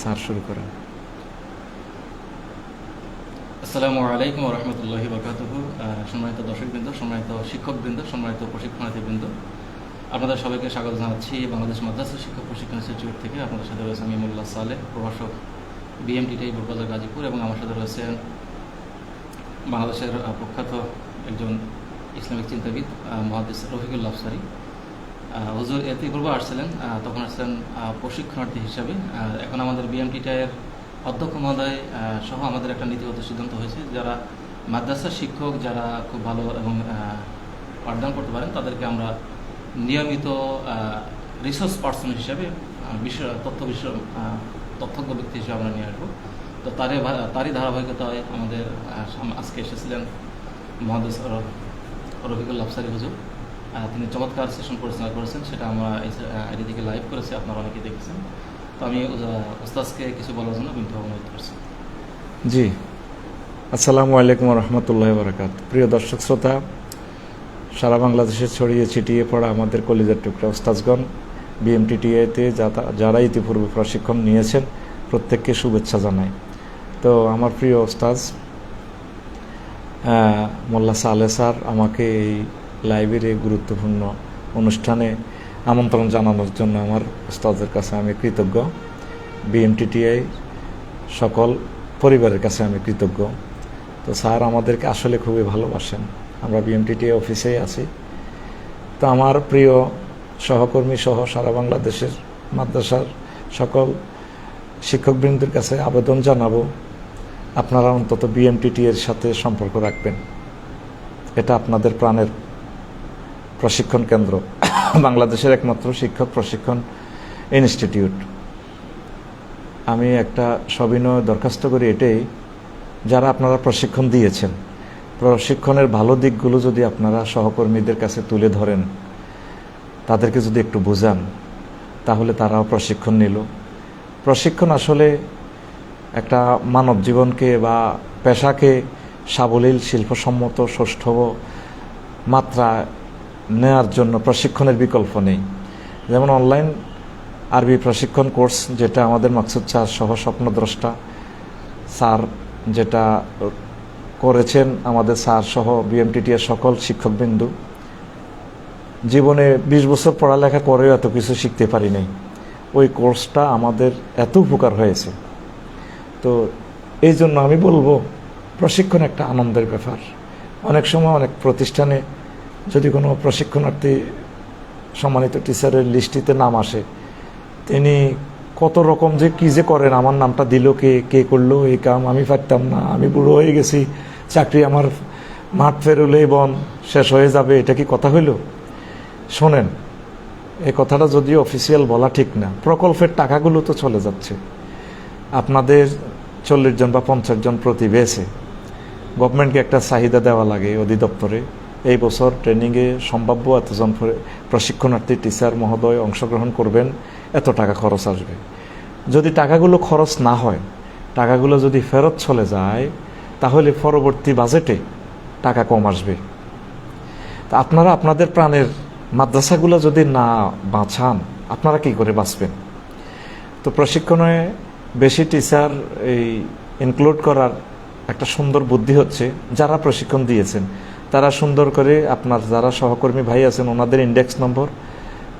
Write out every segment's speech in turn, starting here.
Sir শুরু করেন। আসসালামু আলাইকুম ওয়া রাহমাতুল্লাহি ওয়া বারাকাতুহু। সম্মানিত দর্শকবৃন্দ, সম্মানিত শিক্ষকবৃন্দ, সম্মানিত প্রশিক্ষণার্থীবৃন্দ, আপনাদের সবাইকে স্বাগত জানাচ্ছি বাংলাদেশ মাদ্রাসা শিক্ষক প্রশিক্ষণ ইনস্টিটিউট থেকে। আপনাদের সাথে রয়েছে আমি মোল্লা সালেহ, প্রভাষক, বিএমটিটিআই বোরবাজার গাজীপুর, এবং আমার সাথে রয়েছেন বাংলাদেশের প্রখ্যাত একজন ইসলামিক চিন্তাবিদ মুহাদ্দিস রফিকুল আফসারী। হুজুর এতে পূর্বে আসছিলেন, তখন আসছিলেন প্রশিক্ষণার্থী হিসাবে। এখন আমাদের বিএমটিটিআইয়ের অধ্যক্ষ মহোদয় সহ আমাদের একটা নীতিগত সিদ্ধান্ত হয়েছে, যারা মাদ্রাসার শিক্ষক, যারা খুব ভালো এবং পাঠদান করতে পারেন, তাদেরকে আমরা নিয়মিত রিসোর্স পার্সন হিসাবে তথ্যজ্ঞ ব্যক্তি হিসেবে আমরা নিয়ে আসবো। তো তারই ধারাবাহিকতায় আমাদের আজকে এসেছিলেন মুহাদ্দিস রফিকুল আফসারী হুজুর। তিনি চমৎকার সেশন পরিচালনা করেছেন, সেটা আমরা আইডি থেকে লাইভ করেছি, আপনারা অনেকেই দেখেছেন। তো আমি উস্তাদকে কিছু বলার জন্য বিনীত অনুরোধ করছি। জি, আসসালামু আলাইকুম রহমতুল্লাহ বরকাত। প্রিয় দর্শক শ্রোতা, সারা বাংলাদেশে ছড়িয়ে ছিটিয়ে পড়া আমাদের কলিজার টুকরা উস্তাদগণ, বিএমটিটিআইতে যারা ইতিপূর্বে প্রশিক্ষণ নিয়েছেন, প্রত্যেককে শুভেচ্ছা জানাই। তো আমার প্রিয় উস্তাদ মোল্লা সালেহ স্যার আমাকে এই লাইভের এই গুরুত্বপূর্ণ অনুষ্ঠানে আমন্ত্রণ জানানোর জন্য আমার উস্তাদের কাছে আমি কৃতজ্ঞ। বিএমটিটিআই সকল পরিবারের কাছে আমি কৃতজ্ঞ। তো স্যার আমাদেরকে আসলে খুবই ভালোবাসেন। আমরা বিএমটিটিআই অফিসেই আছি। তো আমার প্রিয় সহকর্মী সহ সারা বাংলাদেশের মাদ্রাসার সকল শিক্ষকবৃন্দের কাছে আবেদন জানাবো, আপনারা অন্তত বিএমটিটিআইয়ের সাথে সম্পর্ক রাখবেন। এটা আপনাদের প্রাণের প্রশিক্ষণ কেন্দ্র, বাংলাদেশের একমাত্র শিক্ষক প্রশিক্ষণ ইনস্টিটিউট। আমি একটা সবিনয় দরখাস্ত করি এটাই, যারা আপনারা প্রশিক্ষণ দিয়েছেন, প্রশিক্ষণের ভালো দিকগুলো যদি আপনারা সহকর্মীদের কাছে তুলে ধরেন, তাদেরকে যদি একটু বোঝান, তাহলে তারাও প্রশিক্ষণ নিল। প্রশিক্ষণ আসলে একটা মানব জীবনকে বা পেশাকে সাবলীল, শিল্পসম্মত, সৌষ্ঠব মাত্রা নেওয়ার জন্য প্রশিক্ষণের বিকল্প নেই। যেমন অনলাইন আরবি প্রশিক্ষণ কোর্স, যেটা আমাদের মাকসুদ স্যার সহ স্বপ্নদ্রষ্টা স্যার যেটা করেছেন, আমাদের স্যার সহ বিএমটিটিআই সকল শিক্ষকবৃন্দু, জীবনে 20 বছর পড়ালেখা করেও এত কিছু শিখতে পারি নাই। ওই কোর্সটা আমাদের এত উপকার হয়েছে। তো এই জন্য আমি বলবো, প্রশিক্ষণ একটা আনন্দের ব্যাপার। অনেক সময় অনেক প্রতিষ্ঠানে যদি কোনো প্রশিক্ষণার্থী সম্মানিত টিচারের লিস্টিতে নাম আসে, তিনি কত রকম যে কী যে করেন, আমার নামটা দিল কে করলো এই কাম, আমি পারতাম না, আমি বুড়ো হয়ে গেছি, চাকরি আমার মাঠ ফেরুলেই বন শেষ হয়ে যাবে, এটা কি কথা হইল? শোনেন, এই কথাটা যদিও অফিসিয়াল বলা ঠিক না, প্রকল্পের টাকাগুলো তো চলে যাচ্ছে। আপনাদের 40 জন বা 50 জন প্রতি বেসে গভর্নমেন্টকে একটা চাহিদা দেওয়া লাগে অধিদপ্তরে, এই বছর ট্রেনিংয়ে সম্ভাব্য এতজন প্রশিক্ষণার্থী টিচার মহোদয় অংশগ্রহণ করবেন, এত টাকা খরচ আসবে। যদি টাকাগুলো খরচ না হয়, টাকাগুলো যদি ফেরত চলে যায়, তাহলে পরবর্তী বাজেটে টাকা কম আসবে। তা আপনারা আপনাদের প্রাণের মাদ্রাসাগুলো যদি না বাঁচান, আপনারা কি করে বাঁচবেন? তো প্রশিক্ষণে বেশি টিচার এই ইনক্লুড করার একটা সুন্দর বুদ্ধি হচ্ছে, যারা প্রশিক্ষণ দিয়েছেন তারা সুন্দর করে আপনার যারা সহকর্মী ভাই আছেন, ওনাদের ইন্ডেক্স নম্বর,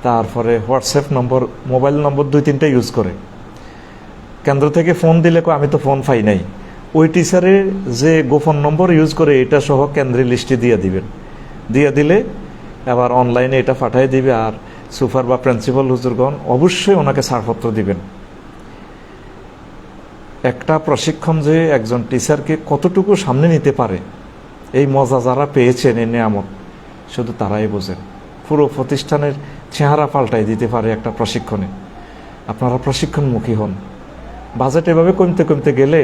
তারপরে হোয়াটসঅ্যাপ নম্বর, মোবাইল নম্বর 2-3টা ইউজ করে। কেন্দ্র থেকে ফোন দিলে আমি তো ফোন পাই নাই, ওই টিচারের যে গোপন নম্বর ইউজ করে এটা সহ কেন্দ্রে লিস্টে দিয়ে দিবেন। দিয়ে দিলে আবার অনলাইনে এটা পাঠিয়ে দিবে, আর সুপার বা প্রিন্সিপাল হুজুরগণ অবশ্যই ওনাকে ছাড়পত্র দিবেন। একটা প্রশিক্ষণ যে একজন টিচারকে কতটুকু সামনে নিতে পারে, এই মজা যারা পেয়েছেন, এই নিয়ামত শুধু তারাই বোঝেন। পুরো প্রতিষ্ঠানের চেহারা পাল্টাই দিতে পারে একটা প্রশিক্ষণে। আপনারা প্রশিক্ষণমুখী হন। বাজেট এভাবে কমতে গেলে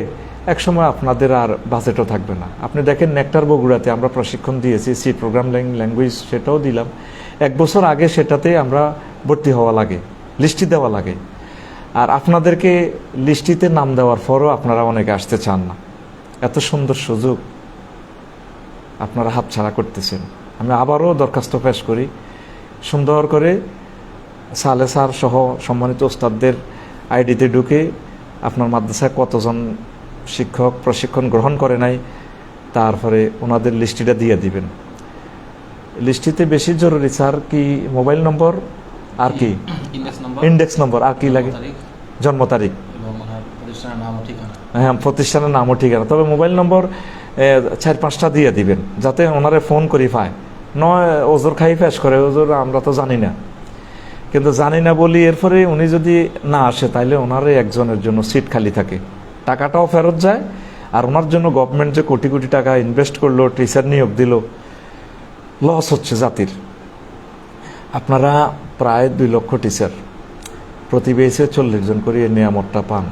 একসময় আপনাদের আর বাজেটও থাকবে না। আপনি দেখেন, নেকটার বগুড়াতে আমরা প্রশিক্ষণ দিয়েছি, সি প্রোগ্রাম ল্যাঙ্গুয়েজ, সেটাও দিলাম। 1 বছর আগে সেটাতে আমরা ভর্তি হওয়া লাগে, লিস্টি দেওয়া লাগে। আর আপনাদেরকে লিস্টিতে নাম দেওয়ার পরও আপনারা অনেকে আসতে চান না। এত সুন্দর সুযোগ আপনারা হাতছাড়া করতেছেন। আমি আবারও দরখাস্ত পেশ করি, সুন্দর করে সালে স্যার সহ সম্মানিত ওস্তাদদের আইডিতে ঢুকে আপনার মাদ্রাসায় কতজন শিক্ষক প্রশিক্ষণ গ্রহণ করে নাই, তারপরে ওনাদের লিস্টিটা দিয়ে দিবেন। লিস্টিতে বেশি জরুরি স্যার কি মোবাইল নম্বর আর কি ইন্ডেক্স নম্বর আর কি লাগে, জন্ম তারিখ, হ্যাঁ প্রতিষ্ঠানের নাম ও ঠিকানা। তবে মোবাইল নম্বর 4-5টা দিয়ে দিবেন যাতে ওনারে ফোন করি পায়। নয় ওজোর খাই ফেস করে, ওজোর আমরা তো জানি না, কিন্তু জানি না বলি এরপরে উনি যদি না আসে তাইলে ওনারে একজনের জন্য সিট খালি থাকে, টাকাটাও ফেরত যায়। আর ওনার জন্য গভর্নমেন্ট যে কোটি কোটি টাকা ইনভেস্ট করলো, টিচার নিয়োগ দিল, লস হচ্ছে জাতির। আপনারা প্রায় 2 লক্ষ টিচার, প্রতি বেসে 40 জন করে এই নিয়ামতটা পান,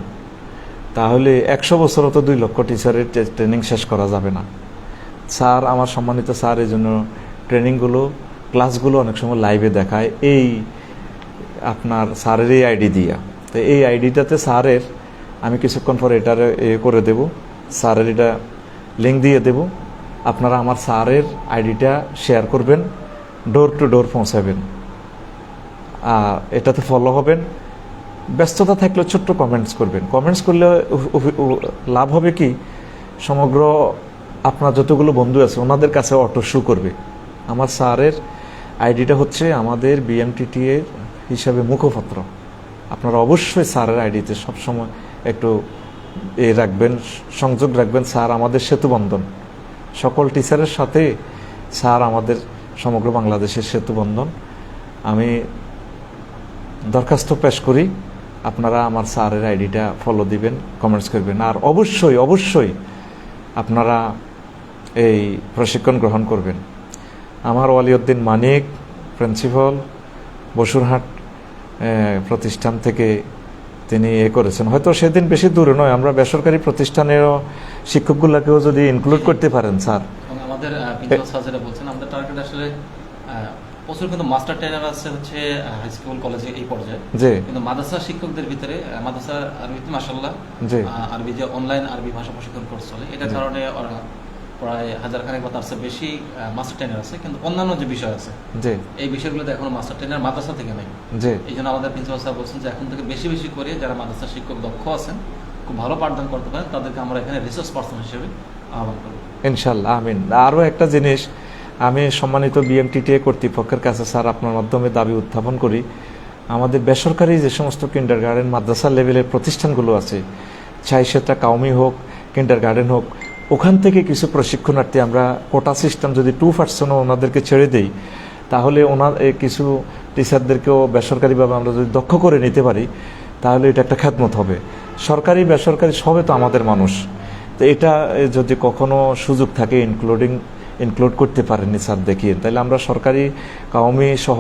তাহলে 100 বছরও তো 2 লক্ষ টিচারের ট্রেনিং শেষ করা যাবে না। স্যার, আমার সম্মানিত স্যার এই জন্য ট্রেনিংগুলো ক্লাসগুলো অনেক সময় লাইভে দেখায় এই আপনার স্যারের এই আইডি দিয়া। তো এই আইডিটাতে স্যারের আমি কিছুক্ষণ পরে এটার করে দেব, স্যারের এটা লিঙ্ক দিয়ে দেব। আপনারা আমার স্যারের আইডিটা শেয়ার করবেন, ডোর টু ডোর পৌঁছাবেন, আর এটাতে ফলো হবেন। ব্যস্ততা থাকলে ছোট্ট কমেন্টস করবেন। কমেন্টস করলে লাভ হবে কি, সমগ্র আপনার যতগুলো বন্ধু আছে ওনাদের কাছে অটো শু করবে। আমার স্যারের আইডিটা হচ্ছে আমাদের বিএমটিটিএ হিসাবে মুখপত্র। আপনারা অবশ্যই স্যারের আইডিতে সবসময় একটু রাখবেন, সংযোগ রাখবেন। স্যার আমাদের সেতুবন্ধন, সকল টিচারের সাথে স্যার আমাদের সমগ্র বাংলাদেশের সেতুবন্ধন। আমি দরখাস্ত পেশ করি, আপনারা আমার স্যারের আইডিটা ফলো দিবেন, কমেন্টস করবেন। আর অবশ্যই অবশ্যই আপনারা এই প্রশিক্ষণ গ্রহণ করবেন। আমার ওয়ালিউদ্দিন মানিক প্রিন্সিপাল বসুরহাট প্রতিষ্ঠান থেকে তিনি করেছেন। হয়তো সেদিন বেশি দূরে নয়, আমরা বেসরকারি প্রতিষ্ঠানেরও শিক্ষকগুলোকেও যদি ইনক্লুড করতে পারেন স্যার। আমাদের প্রিন্সিপাল স্যার যেটা বলছেন, আমাদের টার্গেট আসলে প্রচুর কিন্তু মাস্টার ট্রেনার আছে হচ্ছে হাই স্কুল কলেজে এই পর্যায়ে, কিন্তু মাদ্রাসা শিক্ষকদের ভিতরে মাদ্রাসা আরবিতে মাশাআল্লাহ আরবি যে অনলাইন আরবি ভাষা প্রশিক্ষণ কোর্স চলে, এটার কারণে প্রায় 1000 খানেক বা তার চেয়ে বেশি মাস্টার ট্রেনার আছে। কিন্তু অন্যান্য যে বিষয় আছে এই বিষয়গুলোতে এখনো মাস্টার ট্রেনার মাদ্রাসা থেকে নেই। এই জন্য আমাদের প্রিন্সিপাল স্যার বলছেন যে এখন থেকে বেশি বেশি করে যারা মাদ্রাসা শিক্ষক দক্ষ আছেন, খুব ভালো পাঠদান করতে পারেন, তাদেরকে আমরা এখানে রিসোর্স পার্সন হিসেবে আহ্বান করব ইনশাআল্লাহ। আমিন। আরও একটা জিনিস আমি সম্মানিত বিএমটিটিএ কর্তৃপক্ষের কাছে স্যার আপনার মাধ্যমে দাবি উত্থাপন করি, আমাদের বেসরকারি যে সমস্ত কিন্ডারগার্টেন মাদ্রাসা লেভেলের প্রতিষ্ঠানগুলো আছে, চাই সেটা কাউমি হোক কিন্ডারগার্টেন হোক, ওখান থেকে কিছু প্রশিক্ষণার্থী আমরা কোটা সিস্টেম যদি 2% ওনাদেরকে ছেড়ে দেই, তাহলে ওনার কিছু টিচারদেরকেও বেসরকারিভাবে আমরা যদি দক্ষ করে নিতে পারি, তাহলে এটা একটা খেদমত হবে। সরকারি বেসরকারি সবে তো আমাদের মানুষ, তো এটা যদি কখনো সুযোগ থাকে ইনক্লুড করতে পারেননি স্যার দেখিয়ে, তাহলে আমরা সরকারি কাউমি সহ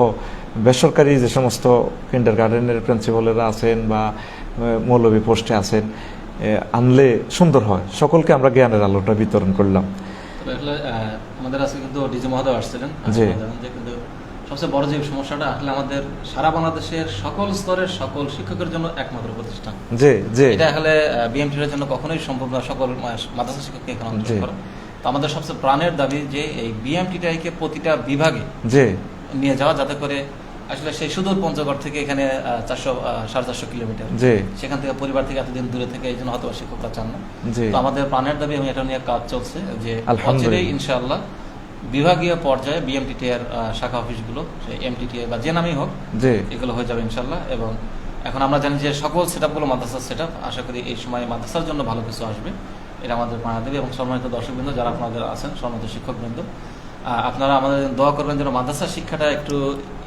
বেসরকারি যে সমস্ত কিন্ডারগার্টেনের প্রিন্সিপালেরা আছেন বা মৌলভী পোস্টে আছেন আনলে সুন্দর হয়। সকলকে আমরা জ্ঞানের আলোটা বিতরণ করলাম। আমাদের আজকে কিন্তু ডিজি মহোদয় আসছিলেন, কিন্তু সবচেয়ে বড় যে সমস্যাটা আসলে আমাদের সারা বাংলাদেশের সকল স্তরের সকল শিক্ষকের জন্য একমাত্র প্রতিষ্ঠান, এটা আসলে বিএমটির জন্য কখনোই সম্ভব না সকল মাদ্রাসা শিক্ষককে এখানে অন্তর্ভুক্ত করা। তো আমাদের সবচেয়ে প্রাণের দাবি যে এই বিএমটিটাকে প্রতিটা বিভাগে নিয়ে যাওয়া, যাতে করে আসলে সেই সুদূর পঞ্চগড় থেকে এখানে 400-450 কিলোমিটার, সেখান থেকে পরিবার থেকে এতদিন দূরে থেকে এই জন্য হয়তো শিক্ষকরা চান না। তো আমাদের প্রাণের দাবি এবং এটা নিয়ে কাজ চলছে যে ইনশাআল্লাহ বিভাগীয় পর্যায়ে বিএমটিটিআর শাখা অফিসগুলো এমটিটিআই বা যে নামই হোক এগুলো হয়ে যাবে ইনশাআল্লাহ। এবং এখন আমরা জানি যে সকল সেটআপগুলো মাদ্রাসার সেটআপ, আশা করি এই সময় মাদ্রাসার জন্য ভালো কিছু আসবে, এটা আমাদের প্রাণের দাবি। এবং সম্মানিত দর্শকবৃন্দ যারা আপনাদের আছেন, সম্মানিত শিক্ষকবৃন্দ, আপনারা আমাদের দোয়া করবেন যেন মাদ্রাসা শিক্ষাটা একটু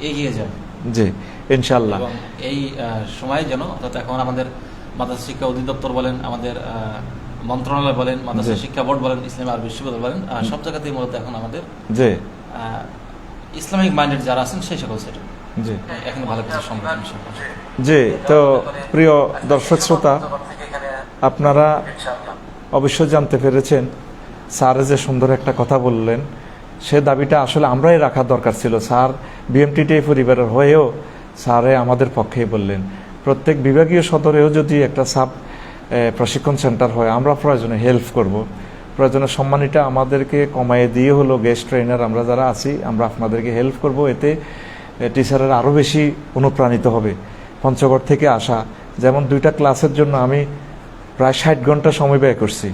এগিয়ে যায়, ইনশাআল্লাহ। এবং এই সময় যেন অর্থাৎ এখন আমাদের মাদ্রাসা শিক্ষা অধিদপ্তর বলেন, আমাদের মন্ত্রণালয় বলেন, মাদ্রাসা শিক্ষা বোর্ড বলেন, ইসলামী আরবি বিশ্ববিদ্যালয় বলেন, সব জায়গাতেই মূলত এখন আমাদের ইসলামিক মাইন্ডেড যারা আছেন সেই সকল সেটা এখন ভালো কিছু সম্ভব ইনশাআল্লাহ। তো প্রিয় দর্শক শ্রোতা, আপনারা অবশ্যই জানতে পেরেছেন স্যার যে সুন্দর একটা কথা বললেন, সে দাবিটা আসলে আমরাই রাখা দরকার ছিল। স্যার বিএমটিটিআই পরিবারের হয়েও স্যারে আমাদের পক্ষেই বললেন, প্রত্যেক বিভাগীয় সদরেও যদি একটা সাব প্রশিক্ষণ সেন্টার হয় আমরা প্রয়োজনে হেল্প করব, প্রয়োজনে সম্মানিটা আমাদেরকে কমাইয়ে দিয়ে হলো গেস্ট ট্রেনার আমরা যারা আছি আমরা আপনাদেরকে হেল্প করব। এতে টিচারের আরও বেশি অনুপ্রাণিত হবে। পঞ্চগড় থেকে আসা, যেমন 2টা ক্লাসের জন্য আমি প্রায় 60 ঘন্টা সময় ব্যয় করছি।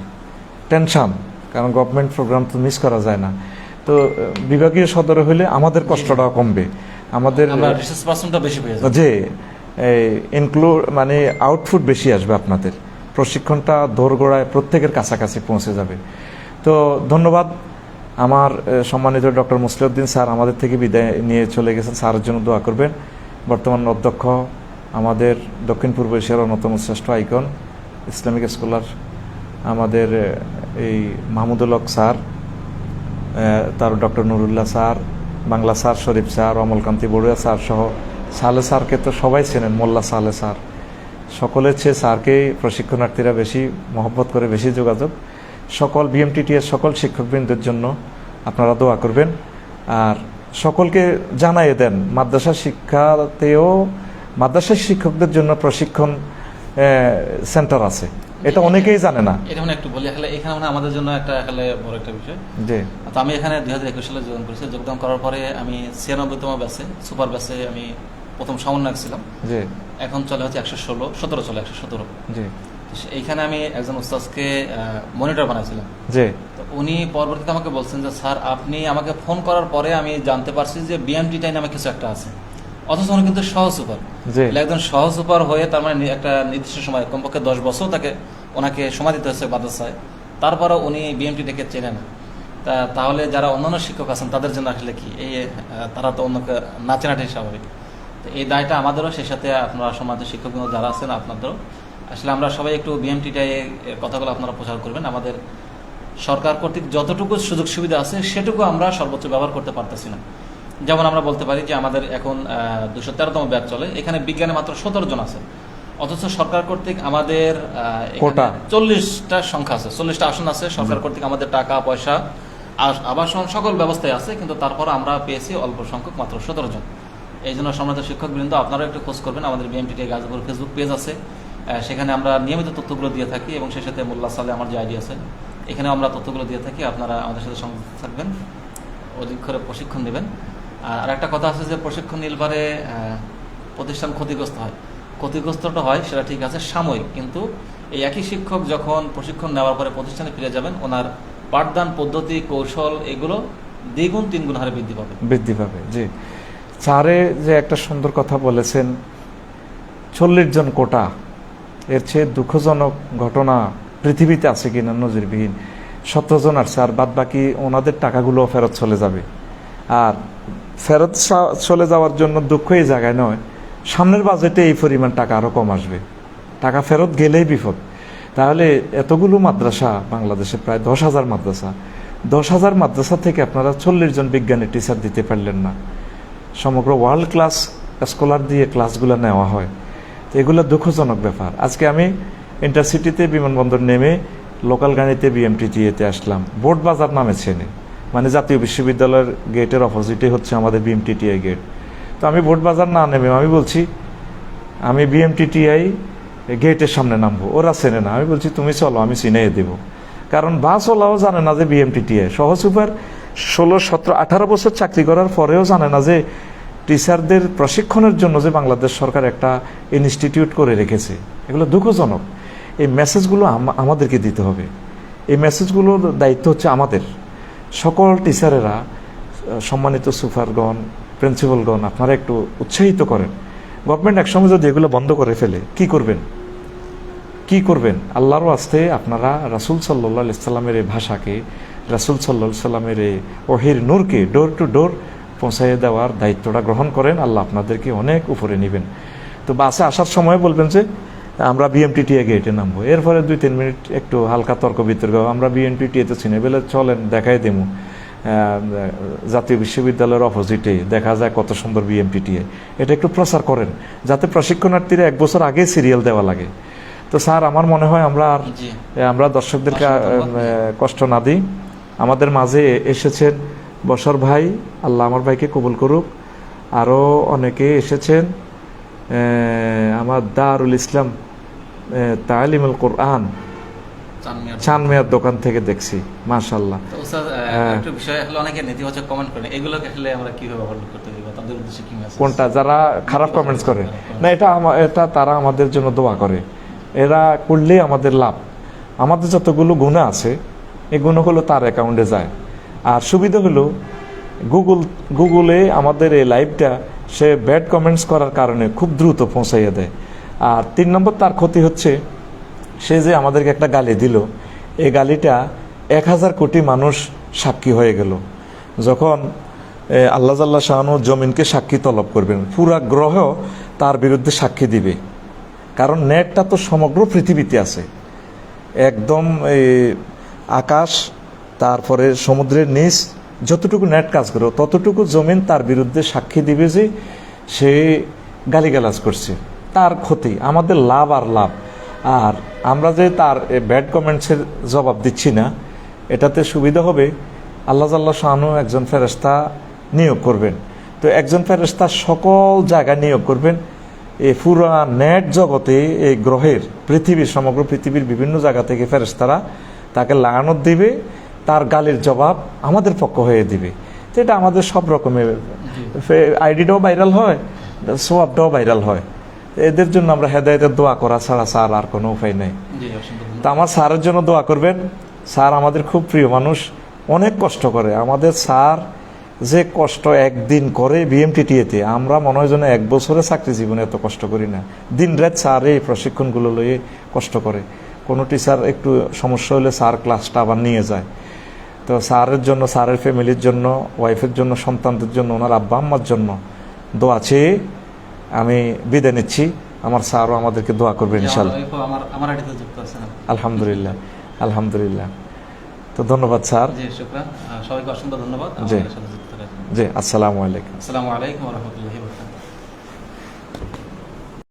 টেনশন, কারণ গভর্নমেন্ট প্রোগ্রাম তো মিস করা যায় না। তো বিভাগীয় সদরে হলে আমাদের কষ্টটাও কমবে, আমাদের আমরা রিসার্চ পার্সনটা বেশি পেয়ে যাব। যে ইনক্লুড মানে আউটপুট বেশি আসবে, আপনাদের প্রশিক্ষণটা দোরগোড়ায় প্রত্যেকের কাছাকাছি পৌঁছে যাবে। তো ধন্যবাদ। আমার সম্মানিত ডক্টর মুসলিউদ্দিন স্যার আমাদের থেকে বিদায় নিয়ে চলে গেছেন, স্যারের জন্য দোয়া করবেন। বর্তমান অধ্যক্ষ আমাদের দক্ষিণ পূর্ব এশিয়ার অন্যতম শ্রেষ্ঠ আইকন ইসলামিক স্কলার আমাদের এই মাহমুদুল হক স্যার, তার doctor Nurullah sir, Bangla sir Sharif sir, Amalkanti Barua sir সহ সালে স্যারকে তো সবাই চেনেন, মোল্লা সালে স্যার, সকলের চেয়ে স্যারকে প্রশিক্ষণার্থীরা বেশি মহব্বত করে, বেশি যোগাযোগ। সকল বিএমটিটিএর সকল শিক্ষকবৃন্দের জন্য আপনারা দোয়া করবেন। আর সকলকে জানাইয়ে দেন মাদ্রাসা শিক্ষাতেও মাদ্রাসা শিক্ষকদের জন্য প্রশিক্ষণ সেন্টার আছে, এটা অনেকেই জানে না। এটা একটু বলি, এখানে আমাদের জন্য একটা বড় একটা বিষয়। জি, তো আমি এখানে 2021 সালে যোগদান করেছি। যোগদান করার পরে আমি 96তম ব্যাচে, সুপার ব্যাচে আমি প্রথম সমন্বয়ক ছিলাম। জি, এখন চলে হচ্ছে 117 চলে 117। জি, এইখানে আমি একজন উস্তাদকে মনিটর বানাইছিলাম। জি, তো উনি পরবর্তীতে আমাকে বলছেন যে স্যার আপনি আমাকে ফোন করার পরে আমি জানতে পারছি যে বিএমটি নামে কিছু একটা আছে, অথচ উনি কিন্তু সহ সুপার। একজন সহ সুপার হয়ে তার মানে একটা নির্দিষ্ট সময় কমপক্ষে 10 বছর ওনাকে সময় দিতে হচ্ছে মাদ্রাসায়, তারপরেও উনি বিএমটিটাকে চেনে না। তাহলে যারা অন্যান্য শিক্ষক আছেন তাদের জন্য আসলে কি এই তারা তো অন্যকে না চেনাটাই স্বাভাবিক। তো এই দায়টা আমাদেরও, সেই সাথে আপনারা সমাজের শিক্ষকবৃন্দ যারা আছেন আপনাদেরও। আসলে আমরা সবাই একটু বিএমটিটাই কথাগুলো আপনারা প্রচার করবেন। আমাদের সরকার কর্তৃক যতটুকু সুযোগ সুবিধা আছে সেটুকু আমরা সর্বোচ্চ ব্যবহার করতে পারতেছি না। যেমন আমরা বলতে পারি যে আমাদের এখন 213তম ব্যাচ চলে, এখানে বিজ্ঞানে মাত্র 17 জন আছে, অথচ সরকার কর্তৃক আমাদের 40টা সংখ্যা আছে, 40টা আসন আছে। সরকার কর্তৃক আমাদের টাকা পয়সা আবাসন সকল ব্যবস্থায় আছে, কিন্তু তারপর আমরা পেয়েছি অল্প সংখ্যক মাত্র 17 জন। এই জন্য সম্মানিত শিক্ষকবৃন্দ আপনারা একটু খোঁজ করবেন। আমাদের বিএমটিটি গাজীপুর ফেসবুক পেজ আছে, সেখানে আমরা নিয়মিত তথ্যগুলো দিয়ে থাকি, এবং সেই সাথে মোল্লা সালে আমার যে আইডি আছে এখানেও আমরা তথ্যগুলো দিয়ে থাকি। আপনারা আমাদের সাথে সংযুক্ত থাকবেন, অধিক করে প্রশিক্ষণ নেবেন। আর একটা কথা আছে যে প্রশিক্ষণ নিলে পরে প্রতিষ্ঠান ক্ষতিগ্রস্ত হয়। ক্ষতিগ্রস্তটা হয় সেটা ঠিক আছে সাময়িক, কিন্তু এই একই শিক্ষক যখন প্রশিক্ষণ নেওয়ার পরে প্রতিষ্ঠানে ফিরে যাবেন, ওনার পাঠদান পদ্ধতি, কৌশল এগুলো দ্বিগুণ তিনগুণ হারে বৃদ্ধি পাবে। জি, স্যারে যে একটা সুন্দর কথা বলেছেন, 40 জন কোটা, এর চেয়ে দুঃখজনক ঘটনা পৃথিবীতে আছে কিনা নজিরবিহীন। 17 জন আসছে, আর বাদ বাকি ওনাদের টাকাগুলো ফেরত চলে যাবে। আর ফেরত চলে যাওয়ার জন্য দুঃখ এই জায়গায় নয়, সামনের বাজেটে এই পরিমাণ টাকা আরও কম আসবে, টাকা ফেরত গেলেই বিপদ। তাহলে এতগুলো মাদ্রাসা, বাংলাদেশে প্রায় 10,000 মাদ্রাসা, 10,000 মাদ্রাসা থেকে আপনারা 40 জন বিজ্ঞানের টিচার দিতে পারলেন না। সমগ্র ওয়ার্ল্ড ক্লাস স্কলার দিয়ে ক্লাসগুলো নেওয়া হয়, তো এগুলো দুঃখজনক ব্যাপার। আজকে আমি ইন্টারসিটিতে বিমানবন্দর নেমে লোকাল গাড়িতে বিএমটিটিএতে আসলাম, বোর্ড বাজার নামে চেনে, মানে জাতীয় বিশ্ববিদ্যালয়ের গেটের অপোজিটে হচ্ছে আমাদের বিএমটিটিআই গেট। তো আমি বোর্ড বাজার না নেমে আমি বলছি আমি বিএমটিটিআই গেটের সামনে নামবো, ওরা চেনে না। আমি বলছি তুমি চলো, আমি চিনিয়ে দেবো। কারণ বাসওয়ালাও জানে না যে বিএমটিটিআই, সহ সুপার 16, 17, 18 বছর চাকরি করার পরেও জানে না যে টিচারদের প্রশিক্ষণের জন্য যে বাংলাদেশ সরকার একটা ইনস্টিটিউট করে রেখেছে। এগুলো দুঃখজনক। এই মেসেজগুলো আমাদেরকে দিতে হবে, এই মেসেজগুলোর দায়িত্ব হচ্ছে আমাদের। সকল টিচারেরা, সম্মানিত সুপারগণ, প্রিন্সিপালগণ, আপনারা একটু উৎসাহিত করেন। গভর্নমেন্ট একসময় যদি এগুলো বন্ধ করে ফেলে কি করবেন? আল্লাহর আস্তে আপনারা রাসূল সাল্লাল্লাহু আলাইহি সাল্লামের এই ভাষাকে, রাসূল সাল্লাল্লাহু আলাইহি সাল্লামের এই ওহির নূরকে ডোর টু ডোর পৌঁছাইয়ে দেওয়ার দায়িত্বটা গ্রহণ করেন। আল্লাহ আপনাদেরকে অনেক উপরে নেবেন। তো বাসে আসার সময় বলবেন যে আমরা বিএমটিটিএ গেটে নামবো, এরপরে 2-3 মিনিট একটু হালকা তর্ক বিতর্ক, আমরা বিএমটিটিএতে চিনি বলে চলেন দেখাই দেবো জাতীয় বিশ্ববিদ্যালয়ের অপোজিটে দেখা যায় কত সুন্দর বিএমটিটিএ, এটা একটু প্রচার করেন যাতে প্রশিক্ষণার্থীরা 1 বছর আগে সিরিয়াল দেওয়া লাগে। তো স্যার আমার মনে হয় আমরা দর্শকদেরকে কষ্ট না দিই। আমাদের মাঝে এসেছেন বশর ভাই, আল্লাহ আমার ভাইকে কবুল করুক। আরও অনেকে এসেছেন, আমার দারুল ইসলাম তালিমুল কোরআন চানমিয়ার দোকান থেকে দেখছি, মাশাআল্লাহ। একটা বিষয় হলো অনেকে নেতিবাচক কমেন্ট করে, এগুলোকে আসলে আমরা কিভাবে হ্যান্ডেল করতে পারি, তাদের উদ্দেশ্যে কি মেসেজ? কোনটা? যারা খারাপ কমেন্টস করে না, এটা তারা আমাদের জন্য দোয়া করে এরা করলেই আমাদের লাভ। আমাদের যতগুলো গুণা আছে এই গুণগুলো তার অ্যাকাউন্টে যায়। আর সুবিধা হলো গুগলে আমাদের এই লাইভটা সে ব্যাড কমেন্টস করার কারণে খুব দ্রুত পৌঁছাইয়া দেয়। আর 3 নম্বর তার ক্ষতি হচ্ছে, সে যে আমাদেরকে একটা গালি দিল, এই গালিটা 1000 কোটি মানুষ সাক্ষী হয়ে গেল। যখন আল্লাহ জাল্লা শাহানু জমিনকে সাক্ষী তলব করবেন, পুরা গ্রহ তার বিরুদ্ধে সাক্ষী দিবে। কারণ নেটটা তো সমগ্র পৃথিবীতে আছে, একদম আকাশ, তারপরে সমুদ্রের নিচ যতটুকু নেট কাজ করে ততটুকু জমিন তার বিরুদ্ধে সাক্ষী দিবে যে সে গালিগালাজ করছে। তার ক্ষতি, আমাদের লাভ আর লাভ। আর আমরা যে তার ব্যাড কমেন্টসের জবাব দিচ্ছি না, এটাতে সুবিধা হবে, আল্লাহ জাল্লা শাহানু একজন ফেরেশতা নিয়োগ করবেন। তো একজন ফেরেশতা সকল জায়গায় নিয়োগ করবেন, এই পুরা নেট জগতে, এই গ্রহের পৃথিবীর, সমগ্র পৃথিবীর বিভিন্ন জায়গা থেকে ফেরেশতারা তাকে লাগানোর দিবে, তার গালির জবাব আমাদের পক্ষ হয়ে দিবে। তো এটা আমাদের সব রকমের, আইডিটাও ভাইরাল হয়, সোয়াবটাও ভাইরাল হয়। এদের জন্য আমরা হেদায়েতের দোয়া করা ছাড়া স্যার আর কোনো উপায় নেই। তা আমার স্যারের জন্য দোয়া করবেন। স্যার আমাদের খুব প্রিয় মানুষ, অনেক কষ্ট করে। আমাদের স্যার যে কষ্ট একদিন করে বিএমটিটিএতে, আমরা মনে হয় যেন 1 বছরে চাকরি জীবনে এত কষ্ট করি না। দিন রাত স্যার এই প্রশিক্ষণগুলো লইয়ে কষ্ট করে। কোনো টিচার একটু সমস্যা হলে স্যার ক্লাসটা আবার নিয়ে যায়। তো স্যারের জন্য, স্যারের ফ্যামিলির জন্য, ওয়াইফের জন্য, সন্তানদের জন্য, ওনার আব্বা আম্মার জন্য দোয়া চেয়ে আমি বিদায় নিচ্ছি। আমার স্যারও আমাদেরকে দোয়া করবেন ইনশাআল্লাহ। আলহামদুলিল্লাহ, আলহামদুলিল্লাহ। তো ধন্যবাদ স্যার। জি, শুকরান। সবাইকে অসংখ্য ধন্যবাদ। জি, আসসালামু আলাইকুম। আসসালামু আলাইকুম ওয়া রাহমাতুল্লাহি